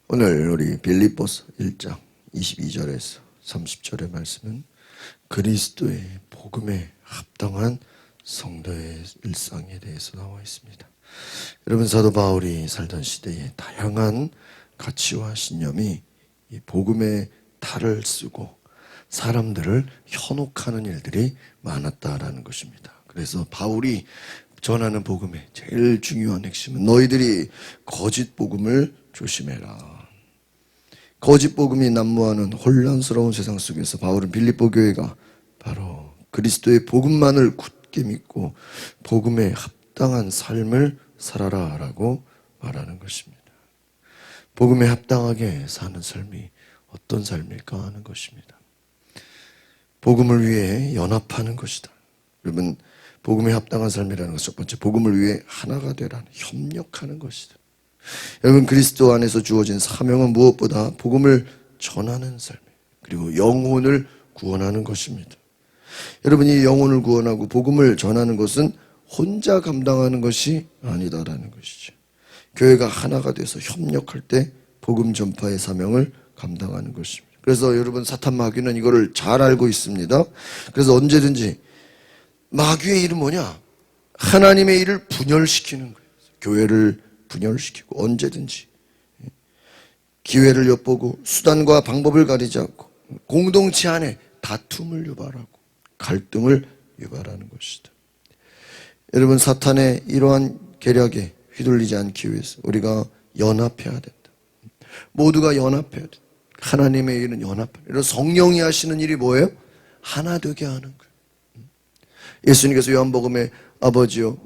오늘 우리 빌립보서 1장 22절에서 30절의 말씀은 그리스도의 복음에 합당한 성도의 일상에 대해서 나와 있습니다. 여러분, 사도 바울이 살던 시대에 다양한 가치와 신념이 이 복음의 탈을 쓰고 사람들을 현혹하는 일들이 많았다라는 것입니다. 그래서 바울이 전하는 복음의 제일 중요한 핵심은 너희들이 거짓 복음을 조심해라. 거짓 복음이 난무하는 혼란스러운 세상 속에서 바울은 빌립보 교회가 바로 그리스도의 복음만을 굳게 믿고 복음에 합당한 삶을 살아라 라고 말하는 것입니다. 복음에 합당하게 사는 삶이 어떤 삶일까 하는 것입니다. 복음을 위해 연합하는 것이다. 여러분, 복음에 합당한 삶이라는 것은 첫 번째, 복음을 위해 하나가 되라는, 협력하는 것이다. 여러분, 그리스도 안에서 주어진 사명은 무엇보다 복음을 전하는 삶, 그리고 영혼을 구원하는 것입니다. 여러분이 영혼을 구원하고 복음을 전하는 것은 혼자 감당하는 것이 아니다라는 것이죠. 교회가 하나가 돼서 협력할 때 복음 전파의 사명을 감당하는 것입니다. 그래서 여러분, 사탄 마귀는 이거를 잘 알고 있습니다. 그래서 언제든지 마귀의 일은 뭐냐? 하나님의 일을 분열시키는 거예요. 교회를 분열시키고 언제든지 기회를 엿보고 수단과 방법을 가리지 않고 공동체 안에 다툼을 유발하고 갈등을 유발하는 것이다. 여러분, 사탄의 이러한 계략에 휘둘리지 않기 위해서 우리가 연합해야 된다. 모두가 연합해야 된다. 하나님의 일은 연합하는. 이런 성령이 하시는 일이 뭐예요? 하나 되게 하는 거예요. 예수님께서 요한복음에 아버지요,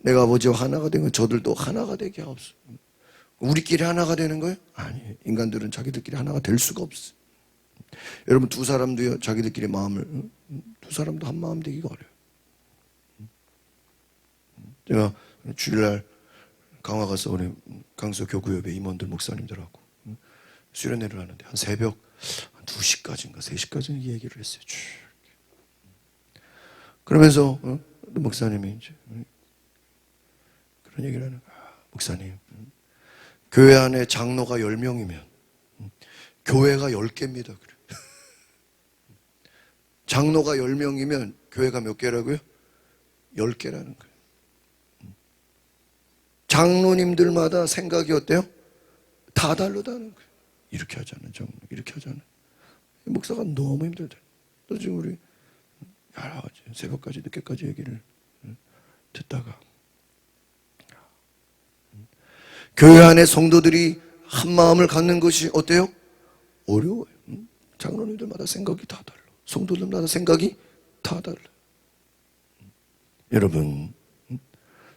내가 아버지와 하나가 된 건 저들도 하나가 되게 하옵소서. 우리끼리 하나가 되는 거예요? 아니에요. 인간들은 자기들끼리 하나가 될 수가 없어요. 여러분, 두 사람도요, 자기들끼리 마음을, 두 사람도 한 마음 되기가 어려워요. 제가 주일날 강화 가서 우리 강서 교구협의 임원들 목사님들하고 수련회를 하는데 한 새벽 2시까지인가 3시까지 얘기를 했어요. 그러면서 목사님이 이제 그런 얘기를 하는 거야. 목사님, 교회 안에 장로가 10명이면 교회가 10개입니다. 그래. 장로가 10명이면 교회가 몇 개라고요? 10개라는 거예요. 장로님들마다 생각이 어때요? 다 다르다는 거예요. 이렇게 하자는 장로, 이렇게 하자는. 목사가 너무 힘들다. 또 지금 우리 여러 가지 새벽까지 늦게까지 얘기를 듣다가 교회 안에 성도들이 한 마음을 갖는 것이 어때요? 어려워요. 장로님들마다 생각이 다 달라. 성도들마다 생각이 다 달라. 여러분,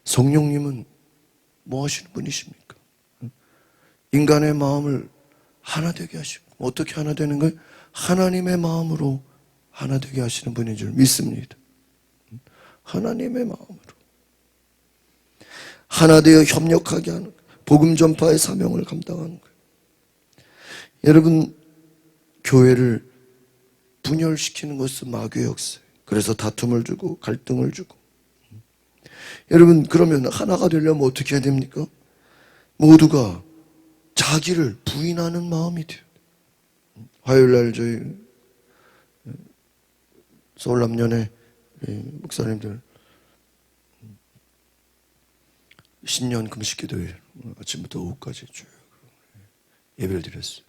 성령님은 뭐 하시는 분이십니까? 인간의 마음을 하나 되게 하시고, 어떻게 하나 되는 거예요? 하나님의 마음으로 하나 되게 하시는 분인 줄 믿습니다. 하나님의 마음으로 하나 되어 협력하게 하는 거예요. 복음 전파의 사명을 감당하는 거예요. 여러분, 교회를 분열시키는 것은 마귀의 역사예요. 그래서 다툼을 주고 갈등을 주고. 여러분, 그러면 하나가 되려면 어떻게 해야 됩니까? 모두가 자기를 부인하는 마음이 돼요. 화요일날 저희 서울남년의 목사님들 신년 금식기도회 아침부터 오후까지 쭉 예배를 드렸어요.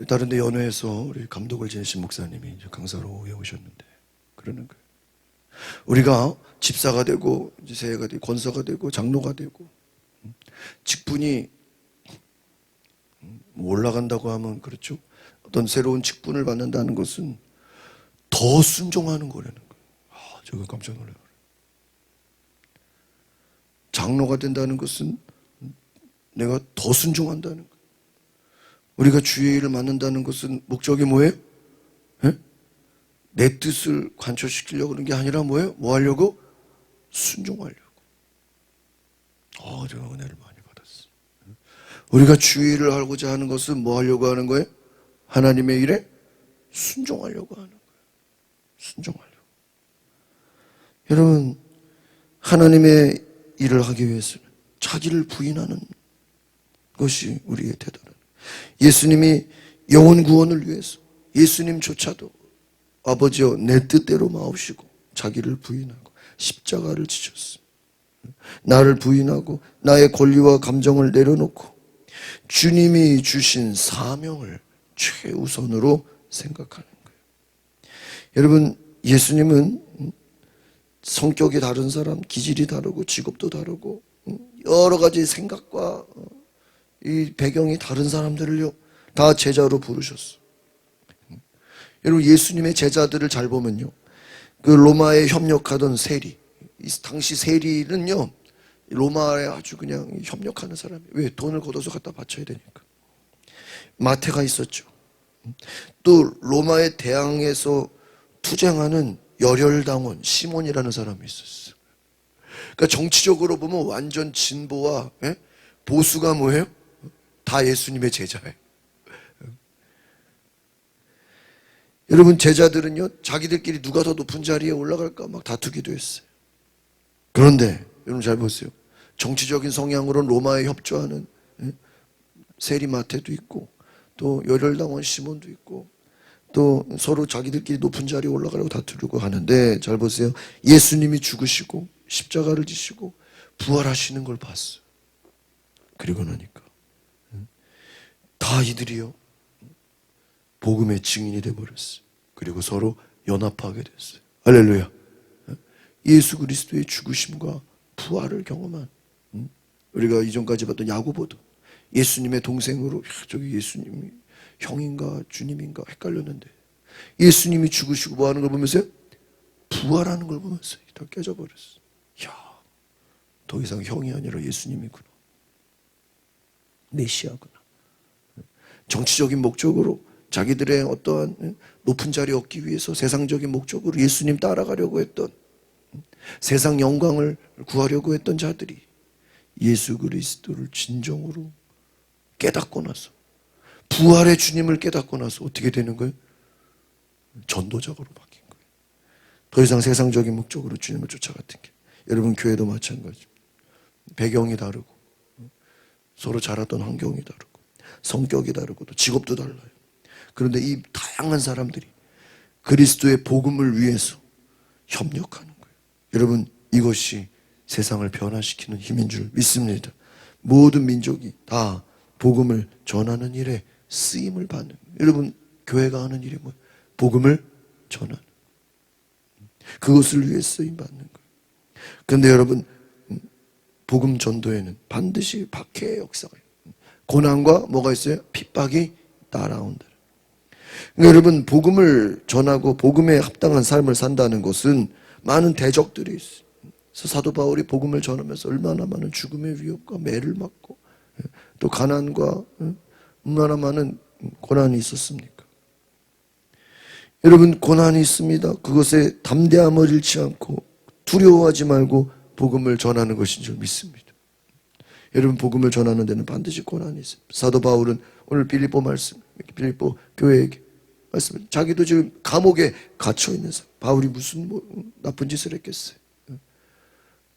다른 데 연회에서 우리 감독을 지내신 목사님이 이제 강사로 오후에 오셨는데 그러는 거예요. 우리가 집사가 되고 이제 세해가 되고 권사가 되고 장로가 되고 직분이 올라간다고 하면 그렇죠. 어떤 새로운 직분을 받는다는 것은 더 순종하는 거라는 거예요. 저거 깜짝 놀라요. 장로가 된다는 것은 내가 더 순종한다는 거예요. 우리가 주의 일을 맡는다는 것은 목적이 뭐예요? 에? 내 뜻을 관철시키려고 그런 게 아니라 뭐예요? 뭐 하려고? 순종하려고. 제가 은혜를 많이 받았어요. 우리가 주의 일을 하고자 하는 것은 뭐 하려고 하는 거예요? 하나님의 일에 순종하려고 하는 거예요. 순종하려고. 여러분, 하나님의 일을 하기 위해서는 자기를 부인하는 그것이 우리의 태도는. 예수님이 영혼 구원을 위해서 예수님조차도 아버지여 내 뜻대로 마옵시고 자기를 부인하고 십자가를 지셨습니다. 나를 부인하고 나의 권리와 감정을 내려놓고 주님이 주신 사명을 최우선으로 생각하는 거예요. 여러분, 예수님은 성격이 다른 사람, 기질이 다르고 직업도 다르고 여러 가지 생각과 이 배경이 다른 사람들을요 다 제자로 부르셨어요. 여러분, 예수님의 제자들을 잘 보면요, 그 로마에 협력하던 세리, 당시 세리는요 로마에 아주 그냥 협력하는 사람이에요. 왜? 돈을 걷어서 갖다 바쳐야 되니까. 마태가 있었죠. 또 로마의 대항에서 투쟁하는 열혈당원 시몬이라는 사람이 있었어요. 그러니까 정치적으로 보면 완전 진보와 보수가 뭐예요? 다 예수님의 제자예요. 여러분, 제자들은요 자기들끼리 누가 더 높은 자리에 올라갈까 막 다투기도 했어요. 그런데 여러분 잘 보세요. 정치적인 성향으로는 로마에 협조하는 세리 마태도 있고 또 열혈당원 시몬도 있고 또 서로 자기들끼리 높은 자리에 올라가려고 다투려고 하는데, 잘 보세요. 예수님이 죽으시고 십자가를 지시고 부활하시는 걸 봤어요. 그리고 나니까 다 이들이요 복음의 증인이 되어버렸어요. 그리고 서로 연합하게 됐어요. 할렐루야. 예수 그리스도의 죽으심과 부활을 경험한, 우리가 이전까지 봤던 야고보도 예수님의 동생으로, 저기 예수님이 형인가 주님인가 헷갈렸는데 예수님이 죽으시고 뭐 하는 걸 보면서요? 부활하는 걸 보면서 다 깨져버렸어. 이야, 더 이상 형이 아니라 예수님이구나. 메시아구나. 정치적인 목적으로 자기들의 어떠한 높은 자리 얻기 위해서 세상적인 목적으로 예수님 따라가려고 했던, 세상 영광을 구하려고 했던 자들이 예수 그리스도를 진정으로 깨닫고 나서, 부활의 주님을 깨닫고 나서 어떻게 되는 거예요? 전도자로 바뀐 거예요. 더 이상 세상적인 목적으로 주님을 쫓아갔던 게. 여러분, 교회도 마찬가지. 배경이 다르고 서로 자랐던 환경이 다르고 성격이 다르고 또 직업도 달라요. 그런데 이 다양한 사람들이 그리스도의 복음을 위해서 협력하는 거예요. 여러분, 이것이 세상을 변화시키는 힘인 줄 믿습니다. 모든 민족이 다 복음을 전하는 일에 쓰임을 받는 거예요. 여러분, 교회가 하는 일이 뭐예요? 복음을 전하는, 그것을 위해 쓰임 받는 거예요. 그런데 여러분, 복음 전도에는 반드시 박해의 역사가 있어요. 고난과 뭐가 있어요? 핍박이 따라온다. 그러니까 여러분, 복음을 전하고 복음에 합당한 삶을 산다는 것은 많은 대적들이 있어요. 그래서 사도 바울이 복음을 전하면서 얼마나 많은 죽음의 위협과 매를 맞고 또 가난과 얼마나 많은 고난이 있었습니까? 여러분, 고난이 있습니다. 그것에 담대함을 잃지 않고 두려워하지 말고 복음을 전하는 것인 줄 믿습니다. 여러분, 복음을 전하는 데는 반드시 고난이 있어요. 사도 바울은 오늘 빌립보 말씀, 빌립보 교회에게 말씀, 자기도 지금 감옥에 갇혀 있는 사람, 바울이 무슨 나쁜 짓을 했겠어요?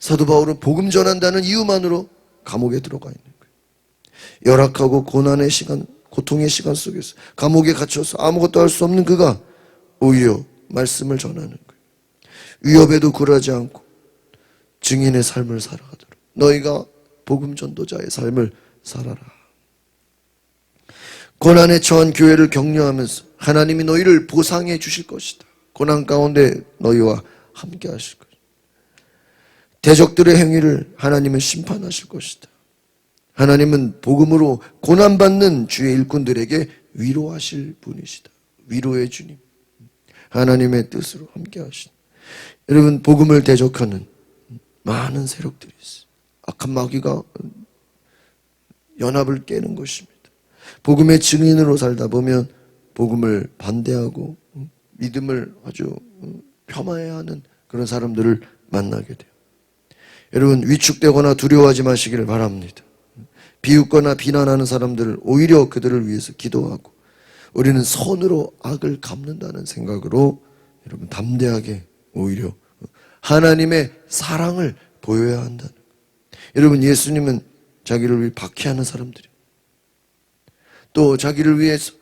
사도 바울은 복음 전한다는 이유만으로 감옥에 들어가 있는 거예요. 열악하고 고난의 시간, 고통의 시간 속에서 감옥에 갇혀서 아무것도 할 수 없는 그가 오히려 말씀을 전하는 거예요. 위협에도 굴하지 않고 증인의 삶을 살아가도록 너희가 복음 전도자의 삶을 살아라. 고난에 처한 교회를 격려하면서 하나님이 너희를 보상해 주실 것이다. 고난 가운데 너희와 함께 하실 것이다. 대적들의 행위를 하나님은 심판하실 것이다. 하나님은 복음으로 고난받는 주의 일꾼들에게 위로하실 분이시다. 위로의 주님, 하나님의 뜻으로 함께 하신. 여러분, 복음을 대적하는 많은 세력들이 있어요. 악한 마귀가 연합을 깨는 것입니다. 복음의 증인으로 살다 보면 복음을 반대하고 믿음을 아주 폄하해하는 그런 사람들을 만나게 돼요. 여러분, 위축되거나 두려워하지 마시기를 바랍니다. 비웃거나 비난하는 사람들을 오히려 그들을 위해서 기도하고 우리는 선으로 악을 갚는다는 생각으로 여러분 담대하게 오히려 하나님의 사랑을 보여야 한다는 거예요. 여러분, 예수님은 자기를 위해 박해하는 사람들이 또 자기를 위해서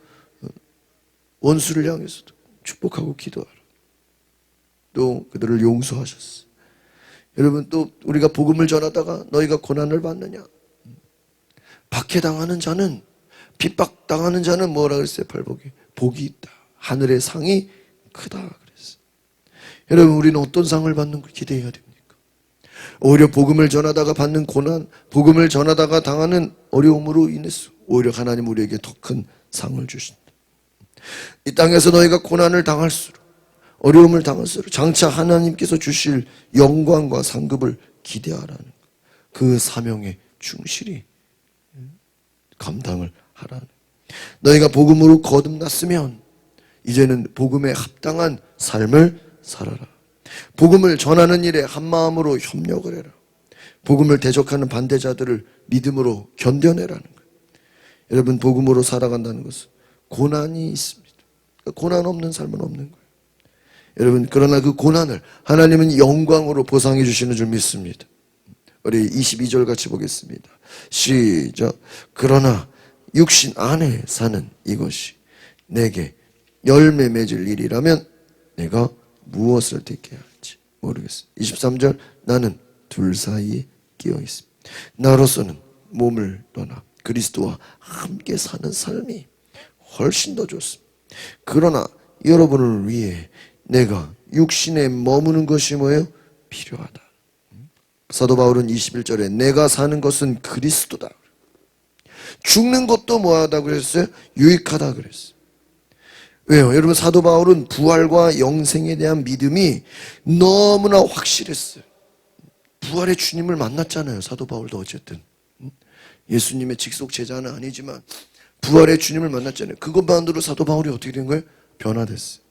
원수를 향해서도 축복하고 기도하라. 또 그들을 용서하셨어. 여러분, 또 우리가 복음을 전하다가 너희가 고난을 받느냐? 박해당하는 자는, 핍박당하는 자는 뭐라 그랬어요? 팔복이 복이 있다. 하늘의 상이 크다 그랬어요. 여러분, 우리는 어떤 상을 받는 걸 기대해야 됩니까? 오히려 복음을 전하다가 받는 고난, 복음을 전하다가 당하는 어려움으로 인해서 오히려 하나님 우리에게 더 큰 상을 주신다. 이 땅에서 너희가 고난을 당할수록, 어려움을 당할수록 장차 하나님께서 주실 영광과 상급을 기대하라는 것. 그 사명에 충실히 감당을 하라는. 너희가 복음으로 거듭났으면 이제는 복음에 합당한 삶을 살아라. 복음을 전하는 일에 한마음으로 협력을 해라. 복음을 대적하는 반대자들을 믿음으로 견뎌내라는 거예요. 여러분, 복음으로 살아간다는 것은 고난이 있습니다. 고난 없는 삶은 없는 거예요. 여러분, 그러나 그 고난을 하나님은 영광으로 보상해 주시는 줄 믿습니다. 우리 22절 같이 보겠습니다. 시작. 그러나 육신 안에 사는 이것이 내게 열매 맺을 일이라면 내가 무엇을 택해야 할지 모르겠습니다. 23절. 나는 둘 사이에 끼어 있습니다. 나로서는 몸을 떠나 그리스도와 함께 사는 삶이 훨씬 더 좋습니다. 그러나 여러분을 위해 내가 육신에 머무는 것이 뭐예요? 필요하다. 사도 바울은 21절에 내가 사는 것은 그리스도다. 죽는 것도 뭐하다 그랬어요? 유익하다 그랬어요. 왜요? 여러분, 사도 바울은 부활과 영생에 대한 믿음이 너무나 확실했어요. 부활의 주님을 만났잖아요. 사도 바울도 어쨌든 예수님의 직속 제자는 아니지만 부활의 주님을 만났잖아요. 그것만으로 사도 바울이 어떻게 된 거예요? 변화됐어요.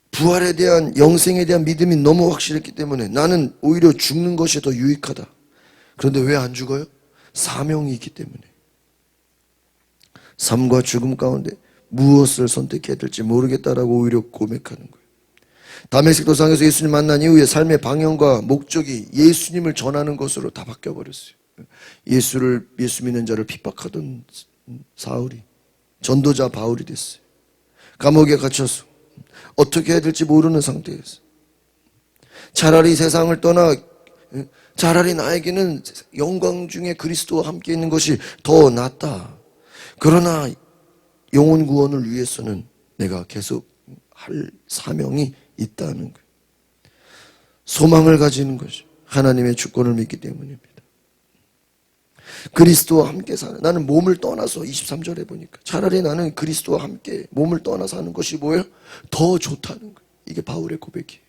부활에 대한, 영생에 대한 믿음이 너무 확실했기 때문에 나는 오히려 죽는 것이 더 유익하다. 그런데 왜 안 죽어요? 사명이 있기 때문에. 삶과 죽음 가운데 무엇을 선택해야 될지 모르겠다라고 오히려 고백하는 거예요. 다메섹 도상에서 예수님 만난 이후에 삶의 방향과 목적이 예수님을 전하는 것으로 다 바뀌어버렸어요. 예수 믿는 자를 핍박하던 사울이 전도자 바울이 됐어요. 감옥에 갇혀서 어떻게 해야 될지 모르는 상태에서 차라리 세상을 떠나 차라리 나에게는 영광 중에 그리스도와 함께 있는 것이 더 낫다. 그러나 영혼 구원을 위해서는 내가 계속 할 사명이 있다는 거예요. 소망을 가지는 것이 하나님의 주권을 믿기 때문입니다. 그리스도와 함께 사는, 나는 몸을 떠나서 23절에 보니까 차라리 나는 그리스도와 함께 몸을 떠나 사는 것이 뭐예요? 더 좋다는 거예요. 이게 바울의 고백이에요.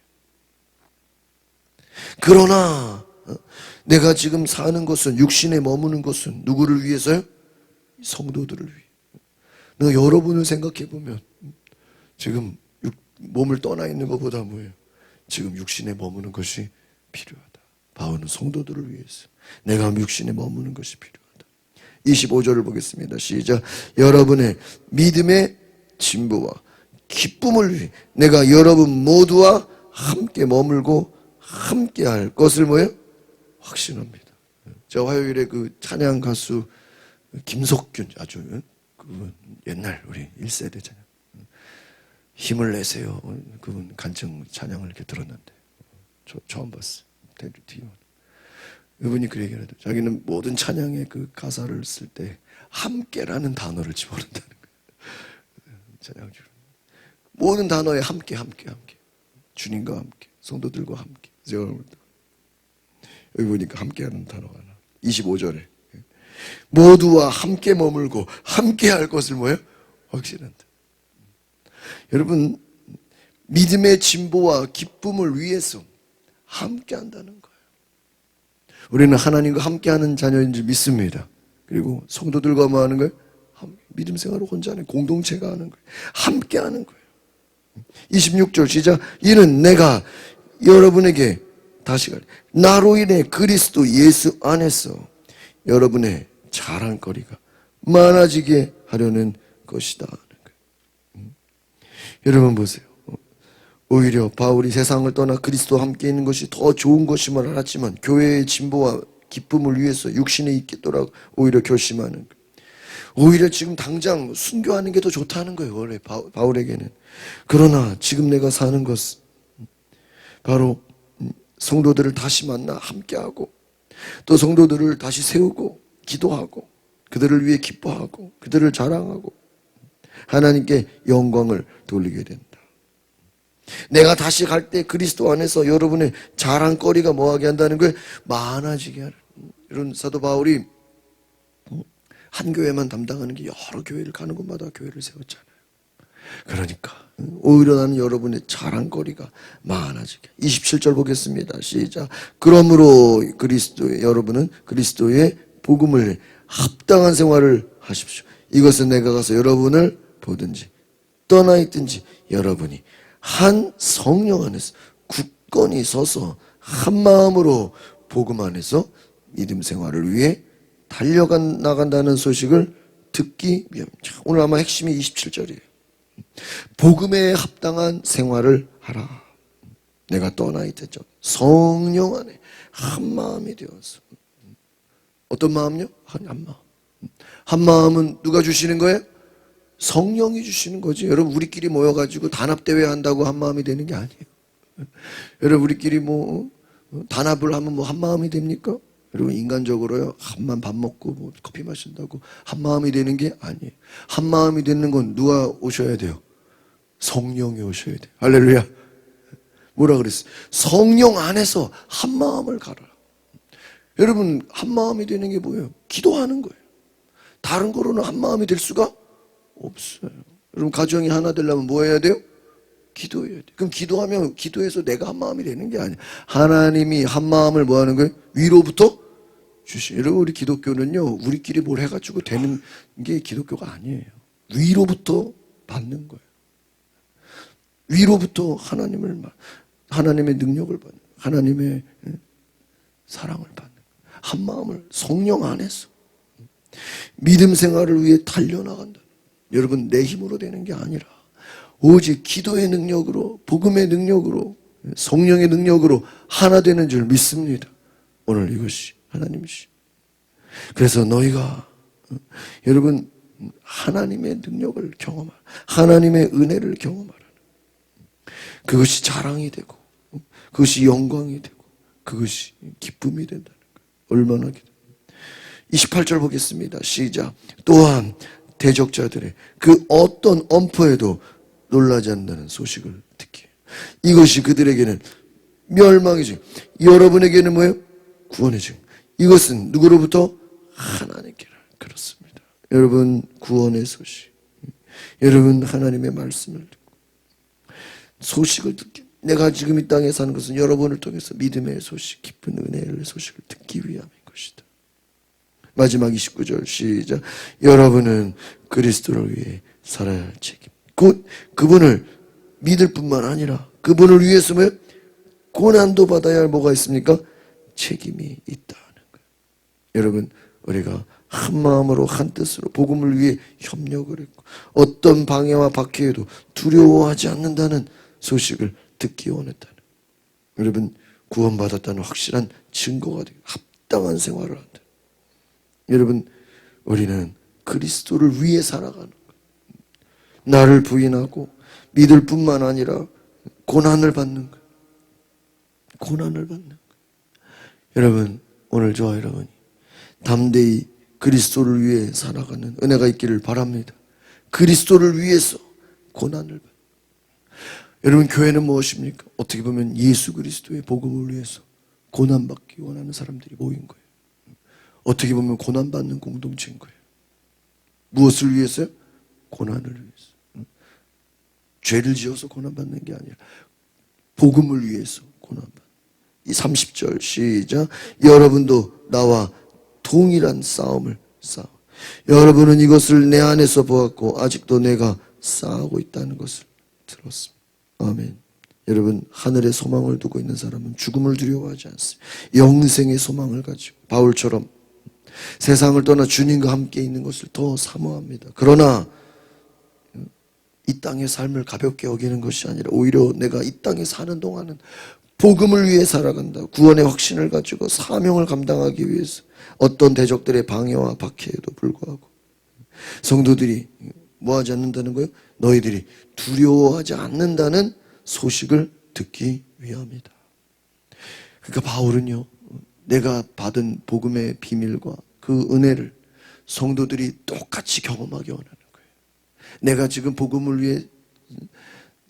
그러나 내가 지금 사는 것은, 육신에 머무는 것은 누구를 위해서요? 성도들을 위해. 너 여러분을 생각해 보면 지금 몸을 떠나 있는 것보다 뭐예요? 지금 육신에 머무는 것이 필요하다. 바울은 성도들을 위해서 내가 육신에 머무는 것이 필요하다. 25절을 보겠습니다. 시작. 여러분의 믿음의 진보와 기쁨을 위해 내가 여러분 모두와 함께 머물고 함께 할 것을 뭐예요? 확신합니다. 저 화요일에 그 찬양 가수 김석균, 아주 그분 옛날 우리 1세대 찬양 힘을 내세요. 그분 간증 찬양을 이렇게 들었는데 저 처음 봤어요. 그분이 그 얘기를 하더라고요. 자기는 모든 찬양의 그 가사를 쓸 때 함께라는 단어를 집어넣는다는 거예요. 찬양 중 모든 단어에 함께 주님과 함께 성도들과 함께. 여기 보니까 함께하는 단어가 하나. 25절에 모두와 함께 머물고 함께 할 것을 뭐예요? 확신한다. 여러분, 믿음의 진보와 기쁨을 위해서 함께 한다는 거예요. 우리는 하나님과 함께하는 자녀인 줄 믿습니다. 그리고 성도들과 뭐 하는 거예요? 믿음 생활을 혼자 하는, 공동체가 하는 거예요. 함께 하는 거예요. 26절 시작. 이는 내가 여러분에게 다시 가리 나로 인해 그리스도 예수 안에서 여러분의 자랑거리가 많아지게 하려는 것이다. 여러분 보세요. 오히려 바울이 세상을 떠나 그리스도와 함께 있는 것이 더 좋은 것임을 알았지만 교회의 진보와 기쁨을 위해서 육신에 있겠더라고 오히려 결심하는 거예요. 오히려 지금 당장 순교하는 게 더 좋다는 거예요. 원래 바울에게는. 그러나 지금 내가 사는 것은 바로 성도들을 다시 만나 함께하고 또 성도들을 다시 세우고 기도하고 그들을 위해 기뻐하고 그들을 자랑하고 하나님께 영광을 돌리게 된다. 내가 다시 갈 때 그리스도 안에서 여러분의 자랑거리가 뭐하게 한다는 거예요? 많아지게 하는. 이런 사도 바울이 한 교회만 담당하는 게 여러 교회를 가는 곳마다 교회를 세웠잖아요. 그러니까 오히려 나는 여러분의 자랑거리가 많아지게. 27절 보겠습니다. 시작. 그러므로 여러분은 그리스도의 복음을 합당한 생활을 하십시오. 이것은 내가 가서 여러분을 보든지 떠나 있든지 여러분이 한 성령 안에서 굳건히 서서 한 마음으로 복음 안에서 믿음 생활을 위해 나간다는 소식을 듣기 위함이죠. 오늘 아마 핵심이 27절이에요. 복음에 합당한 생활을 하라. 내가 떠나 있댔죠. 성령 안에 한 마음이 되어서. 어떤 마음요? 한 마음. 한 마음은 누가 주시는 거예요? 성령이 주시는 거지. 여러분 우리끼리 모여가지고 단합대회 한다고 한 마음이 되는 게 아니에요. 여러분 우리끼리 단합을 하면 한 마음이 됩니까? 여러분 인간적으로요 한만 밥 먹고 커피 마신다고 한 마음이 되는 게 아니에요. 한 마음이 되는 건 누가 오셔야 돼요? 성령이 오셔야 돼요. 할렐루야. 뭐라 그랬어요? 성령 안에서 한 마음을 가라. 여러분 한 마음이 되는 게 뭐예요? 기도하는 거예요. 다른 거로는 한 마음이 될 수가 없어요. 여러분 가정이 하나 되려면 뭐 해야 돼요? 기도해야 돼요. 그럼 기도하면 기도해서 내가 한 마음이 되는 게 아니에요. 하나님이 한 마음을 뭐 하는 거예요? 위로부터 주시. 여러분 우리 기독교는요 우리끼리 뭘 해가지고 되는 게 기독교가 아니에요. 위로부터 받는 거예요. 위로부터 하나님의 능력을 받는, 하나님의 사랑을 받는 한 마음을 성령 안에서 믿음 생활을 위해 달려나간다. 여러분 내 힘으로 되는 게 아니라 오직 기도의 능력으로 복음의 능력으로 성령의 능력으로 하나 되는 줄 믿습니다. 오늘 이것이 하나님이시. 그래서 너희가 여러분 하나님의 능력을 경험하라. 하나님의 은혜를 경험하라. 그것이 자랑이 되고 그것이 영광이 되고 그것이 기쁨이 된다는 거예요. 얼마나 기도. 28절 보겠습니다. 시작. 또한 대적자들의 그 어떤 엄포에도 놀라지 않는다는 소식을 듣기에 이것이 그들에게는 멸망이지 여러분에게는 뭐예요? 구원의 증. 이것은 누구로부터? 하나님께라. 그렇습니다. 여러분 구원의 소식. 여러분 하나님의 말씀을 듣고 소식을 듣기. 내가 지금 이 땅에 사는 것은 여러분을 통해서 믿음의 소식, 기쁜 은혜의 소식을 듣기 위함인 것이다. 마지막 29절 시작. 여러분은 그리스도를 위해 살아야 할 책임. 곧 그분을 믿을 뿐만 아니라 그분을 위해서 고난도 받아야 할 뭐가 있습니까? 책임이 있다는 거예요. 여러분 우리가 한 마음으로 한 뜻으로 복음을 위해 협력을 했고 어떤 방해와 박해에도 두려워하지 않는다는 소식을 듣기 원했다는 거예요. 여러분 구원받았다는 확실한 증거가 되고 합당한 생활을 한다. 여러분 우리는 그리스도를 위해 살아가는 거예요. 나를 부인하고 믿을 뿐만 아니라 고난을 받는 거예요. 고난을 받는 거예요. 여러분 오늘 저와 여러분이 담대히 그리스도를 위해 살아가는 은혜가 있기를 바랍니다. 그리스도를 위해서 고난을 받는 여러분 교회는 무엇입니까? 어떻게 보면 예수 그리스도의 복음을 위해서 고난받기 원하는 사람들이 모인 거예요. 어떻게 보면 고난받는 공동체인 거예요. 무엇을 위해서요? 고난을 위해서. 죄를 지어서 고난받는 게 아니라 복음을 위해서 고난받는. 이 30절 시작. 여러분도 나와 동일한 싸움을 싸워. 여러분은 이것을 내 안에서 보았고 아직도 내가 싸우고 있다는 것을 들었습니다. 아멘. 여러분 하늘의 소망을 두고 있는 사람은 죽음을 두려워하지 않습니다. 영생의 소망을 가지고 바울처럼 세상을 떠나 주님과 함께 있는 것을 더 사모합니다. 그러나 이 땅의 삶을 가볍게 여기는 것이 아니라 오히려 내가 이 땅에 사는 동안은 복음을 위해 살아간다. 구원의 확신을 가지고 사명을 감당하기 위해서 어떤 대적들의 방해와 박해에도 불구하고 성도들이 뭐 하지 않는다는 거예요? 너희들이 두려워하지 않는다는 소식을 듣기 위함이다. 그러니까 바울은요, 내가 받은 복음의 비밀과 그 은혜를 성도들이 똑같이 경험하게 원하는 거예요. 내가 지금 복음을 위해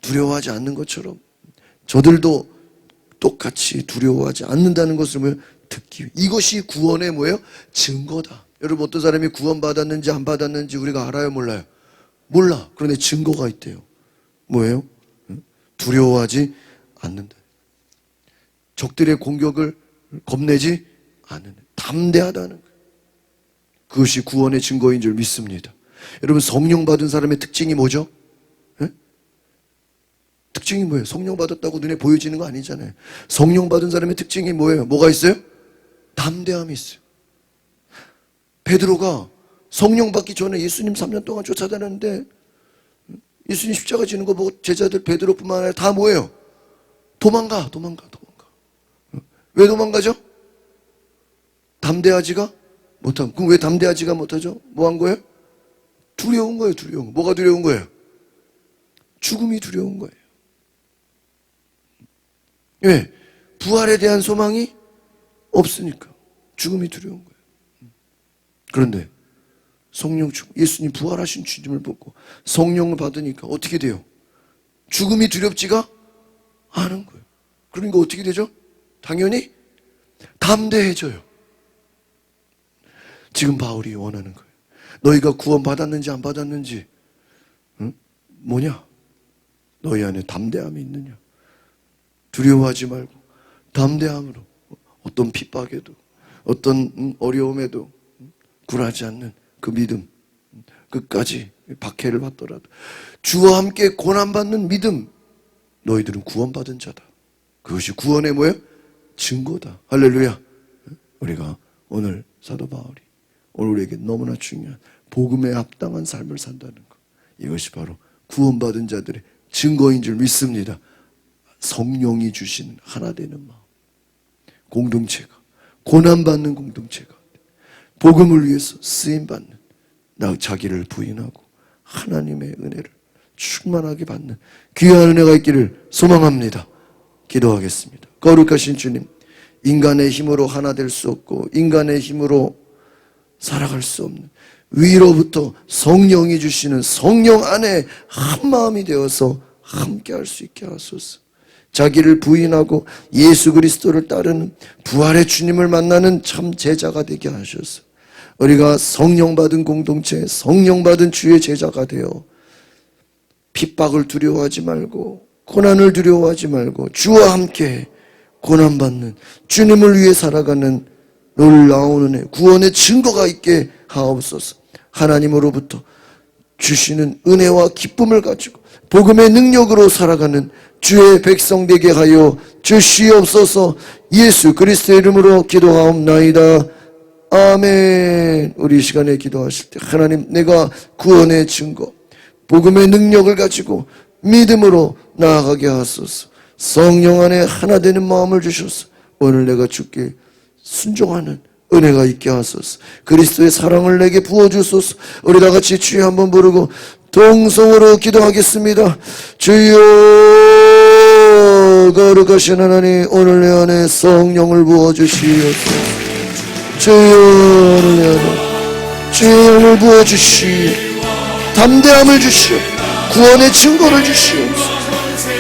두려워하지 않는 것처럼 저들도 똑같이 두려워하지 않는다는 것을 뭐예요? 듣기 위해. 이것이 구원의 뭐예요? 증거다. 여러분, 어떤 사람이 구원받았는지 안 받았는지 우리가 알아요, 몰라요? 몰라. 그런데 증거가 있대요. 뭐예요? 두려워하지 않는다. 적들의 공격을 겁내지 않는, 담대하다는 거예요. 그것이 구원의 증거인 줄 믿습니다. 여러분, 성령 받은 사람의 특징이 뭐죠? 네? 특징이 뭐예요? 성령 받았다고 눈에 보여지는 거 아니잖아요. 성령 받은 사람의 특징이 뭐예요? 뭐가 있어요? 담대함이 있어요. 베드로가 성령 받기 전에 예수님 3년 동안 쫓아다녔는데 예수님 십자가 지는 거 보고 제자들 베드로뿐만 아니라 다 뭐예요? 도망가. 왜 도망가죠? 담대하지가 못하고. 그럼 왜 담대하지가 못하죠? 뭐 한 거예요? 두려운 거예요, 두려운 거. 뭐가 두려운 거예요? 죽음이 두려운 거예요. 왜? 부활에 대한 소망이 없으니까. 죽음이 두려운 거예요. 그런데 성령, 예수님 부활하신 주님을 보고 성령을 받으니까 어떻게 돼요? 죽음이 두렵지가 않은 거예요. 그러니까 어떻게 되죠? 당연히 담대해져요. 지금 바울이 원하는 거예요. 너희가 구원 받았는지 안 받았는지 뭐냐? 너희 안에 담대함이 있느냐? 두려워하지 말고 담대함으로 어떤 핍박에도 어떤 어려움에도 굴하지 않는 그 믿음, 끝까지 박해를 받더라도 주와 함께 고난받는 믿음, 너희들은 구원받은 자다. 그것이 구원의 뭐예요? 증거다. 할렐루야. 우리가 오늘 사도 바울이 오늘 우리에게 너무나 중요한 복음에 합당한 삶을 산다는 것, 이것이 바로 구원받은 자들의 증거인 줄 믿습니다. 성령이 주시는 하나 되는 마음, 공동체가, 고난받는 공동체가 복음을 위해서 쓰임받는, 나 자기를 부인하고 하나님의 은혜를 충만하게 받는 귀한 은혜가 있기를 소망합니다. 기도하겠습니다. 거룩하신 주님, 인간의 힘으로 하나 될 수 없고 인간의 힘으로 살아갈 수 없는 위로부터 성령이 주시는 성령 안에 한 마음이 되어서 함께 할 수 있게 하소서. 자기를 부인하고 예수 그리스도를 따르는 부활의 주님을 만나는 참 제자가 되게 하셔서 우리가 성령 받은 공동체, 성령 받은 주의 제자가 되어 핍박을 두려워하지 말고 고난을 두려워하지 말고 주와 함께 고난받는 주님을 위해 살아가는 놀라운 은혜, 구원의 증거가 있게 하옵소서. 하나님으로부터 주시는 은혜와 기쁨을 가지고 복음의 능력으로 살아가는 주의 백성 되게 하여 주시옵소서. 예수 그리스도의 이름으로 기도하옵나이다. 아멘. 우리 이 시간에 기도하실 때 하나님, 내가 구원의 증거, 복음의 능력을 가지고 믿음으로 나아가게 하소서. 성령 안에 하나 되는 마음을 주셔서 오늘 내가 주께 순종하는 은혜가 있게 하소서. 그리스도의 사랑을 내게 부어주소서. 우리 다 같이 주여 한번 부르고 동성으로 기도하겠습니다. 주여, 거룩하신 하나님, 오늘 내 안에 성령을 부어주시옵소서. 주여, 오늘 내 안에 주의 영을 부어주시오. 담대함을 주시오. 구원의 증거를 주시옵소서.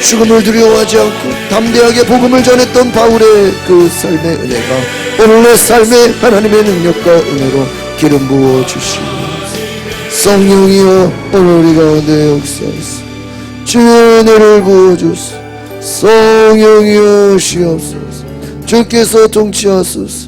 죽음을 두려워하지 않고 담대하게 복음을 전했던 바울의 그 삶의 은혜가 오늘 내 삶에 하나님의 능력과 은혜로 기름 부어 주시옵소서. 성령이여, 오늘 우리 가운데 역사하소서. 주의 은혜를 부어 주소서. 성령이여 오시옵소서. 주께서 통치하소서.